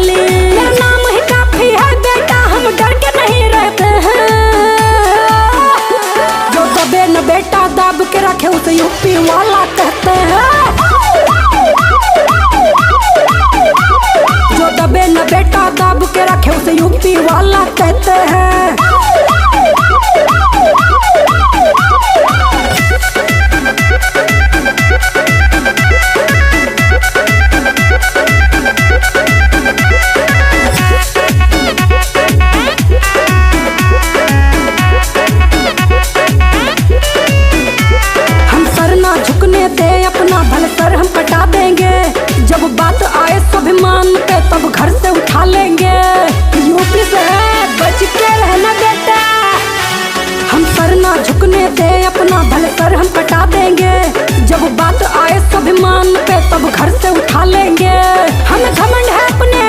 वाली। मेरा नाम ही काफी है बेटा, हम डर के नहीं रहते हैं। जो दबे न बेटा दब के रखे उसे यूपी वाला कहते हैं। जो दबे न बेटा दब के रखे उसे यूपी वाला कहते हैं। झुकने दे अपना भले सर हम कटा देंगे। जब बात आए स्वाभिमान पे तब घर से उठा लेंगे। यूपी से है बच के रहना बेटा। हम सर ना झुकने दे अपना भले सर हम कटा देंगे। जब बात आए स्वाभिमान पे तब घर से उठा लेंगे। हमें घमंड है अपने